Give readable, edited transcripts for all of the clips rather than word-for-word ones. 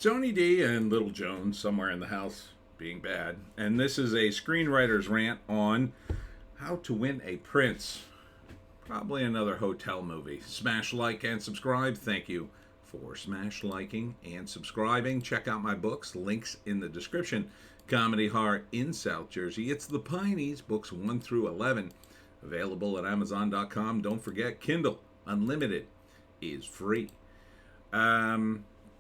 Tony D and Little Jones somewhere in the house being bad. And this is a screenwriter's rant on how to win a prince. Probably another hotel movie. Smash like and subscribe. Thank you for smash liking and subscribing. Check out my books. Links in the description. Comedy Horror in South Jersey. It's the Pineys, books 1 through 11. Available at Amazon.com. Don't forget, Kindle Unlimited is free.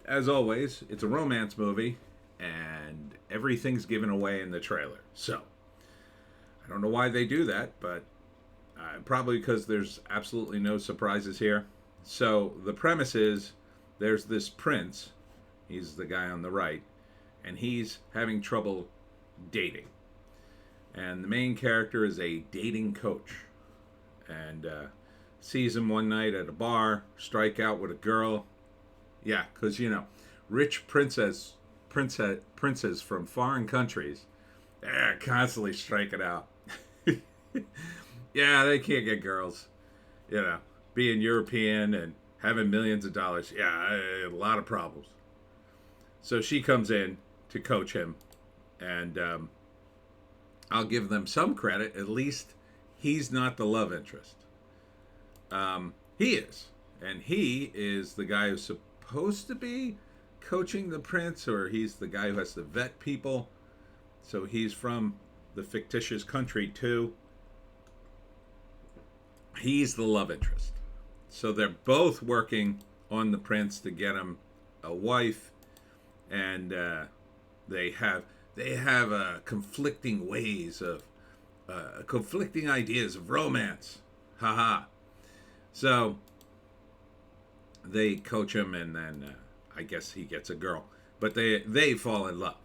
As always, it's a romance movie, and everything's given away in the trailer. So, I don't know why they do that, but probably because there's absolutely no surprises here. So, the premise is there's this prince, he's the guy on the right, and he's having trouble dating. And the main character is a dating coach, and sees him one night at a bar, strike out with a girl. Yeah, because, rich princes from foreign countries, they're constantly striking out. Yeah, they can't get girls. Being European and having millions of dollars. Yeah, a lot of problems. So she comes in to coach him, and I'll give them some credit. At least he's not the love interest. He is. And he is the guy who's supposed to be coaching the prince, or he's the guy who has to vet people. So he's from the fictitious country too. He's the love interest. So they're both working on the prince to get him a wife, and they have conflicting ways of conflicting ideas of romance. Haha. So they coach him, and then I guess he gets a girl. But they fall in love.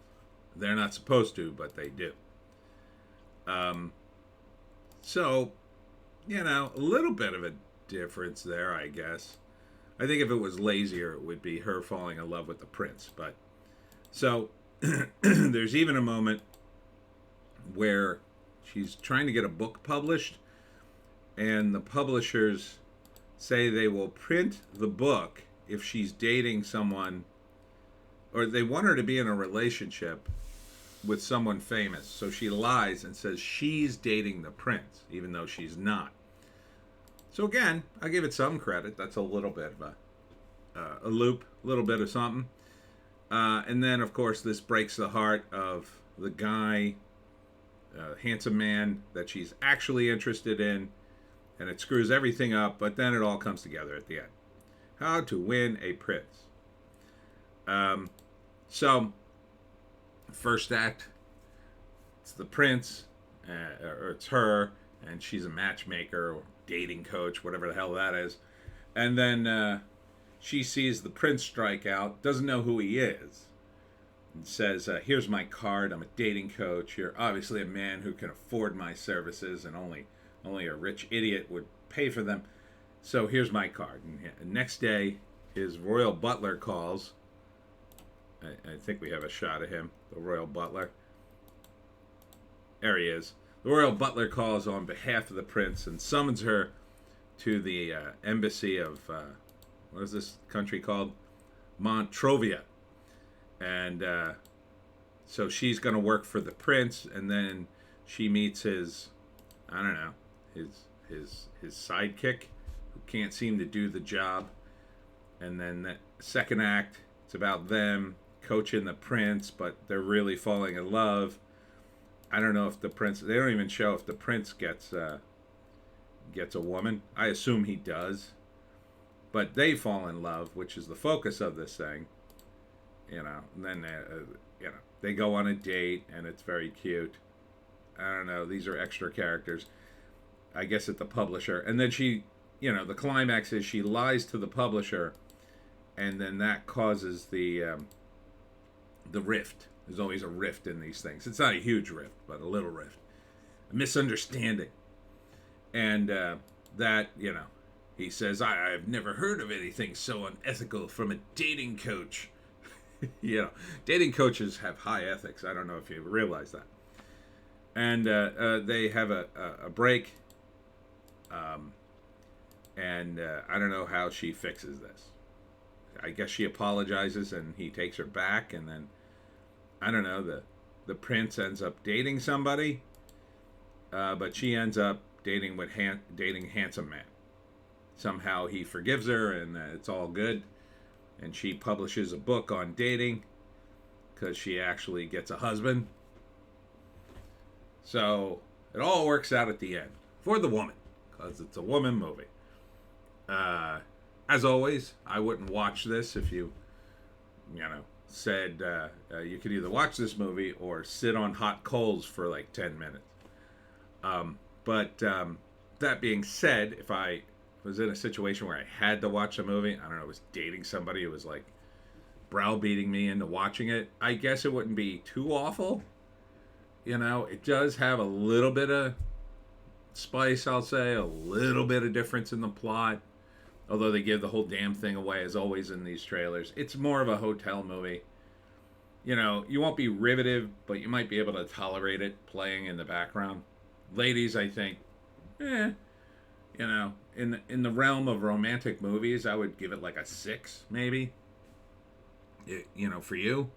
They're not supposed to, but they do. So, a little bit of a difference there, I guess. I think if it was lazier, it would be her falling in love with the prince. But so there's even a moment where she's trying to get a book published, and the publishers say they will print the book if she's dating someone, or they want her to be in a relationship with someone famous. So she lies and says she's dating the prince, even though she's not. So again, I give it some credit. That's a little bit of a loop, a little bit of something. And then, of course, this breaks the heart of the guy, handsome man that she's actually interested in, and it screws everything up, but then it all comes together at the end. How to win a prince. So, first act, it's the prince, or it's her, and she's a matchmaker or dating coach, whatever the hell that is. And then she sees the prince strike out, doesn't know who he is, and says, here's my card, I'm a dating coach. You're obviously a man who can afford my services, and only a rich idiot would pay for them. So here's my card. And next day, his royal butler calls. I think we have a shot of him, the royal butler. There he is. The royal butler calls on behalf of the prince and summons her to the embassy of, what is this country called? Montrovia. And so she's going to work for the prince, and then she meets his, I don't know, his sidekick, who can't seem to do the job. And then the second act, it's about them coaching the prince, but they're really falling in love. I don't know if the prince, they don't even show if the prince gets a woman. I assume he does. But they fall in love, which is the focus of this thing. And then they go on a date, and it's very cute. I don't know, these are extra characters. I guess at the publisher. And then she, the climax is she lies to the publisher, and then that causes the rift. There's always a rift in these things. It's not a huge rift, but a little rift. A misunderstanding. And that, he says, I've never heard of anything so unethical from a dating coach. Dating coaches have high ethics. I don't know if you realize that. And they have a break. And I don't know how she fixes this. I guess she apologizes and he takes her back, and then I don't know, the prince ends up dating somebody, but she ends up dating handsome man. Somehow he forgives her, and it's all good. And she publishes a book on dating because she actually gets a husband. So it all works out at the end for the woman, because it's a woman movie. As always, I wouldn't watch this if you said you could either watch this movie or sit on hot coals for like 10 minutes. But that being said, if I was in a situation where I had to watch a movie, I don't know, I was dating somebody who was like browbeating me into watching it, I guess it wouldn't be too awful. It does have a little bit of spice, I'll say, a little bit of difference in the plot. Although they give the whole damn thing away, as always in these trailers. It's more of a hotel movie. You won't be riveted, but you might be able to tolerate it playing in the background. Ladies, I think, in the realm of romantic movies, I would give it like a 6, maybe. For you,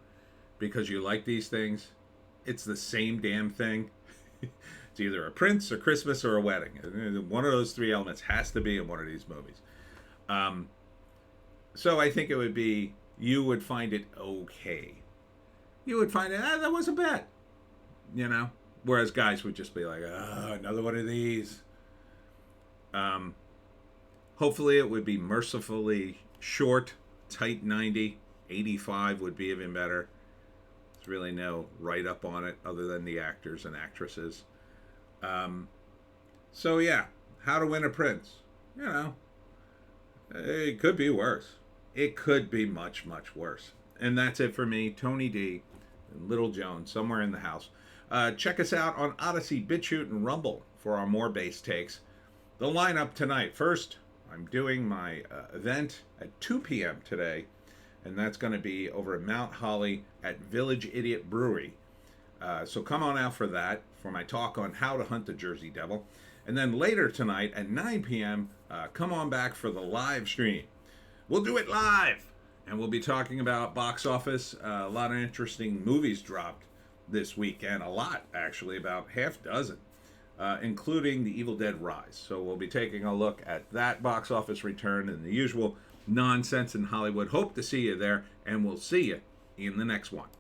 because you like these things. It's the same damn thing. It's either a prince, or Christmas, or a wedding. One of those 3 elements has to be in one of these movies. So I think it would be, you would find it okay. You would find it, that wasn't bad. Whereas guys would just be like, another one of these. Hopefully it would be mercifully short, tight 90. 85 would be even better. There's really no write-up on it other than the actors and actresses. So yeah, How to Win a Prince. It could be worse. It could be much, much worse. And that's it for me, Tony D, and Little Joan, somewhere in the house. Check us out on Odysee, Bitchute, and Rumble for our more base takes. The lineup tonight. First, I'm doing my event at 2 p.m. today, and that's going to be over at Mount Holly at Village Idiot Brewery. So come on out for that, for my talk on how to hunt the Jersey Devil. And then later tonight at 9 p.m., come on back for the live stream. We'll do it live, and we'll be talking about box office. A lot of interesting movies dropped this weekend. A lot, actually, about half dozen, including The Evil Dead Rise. So we'll be taking a look at that box office return and the usual nonsense in Hollywood. Hope to see you there, and we'll see you in the next one.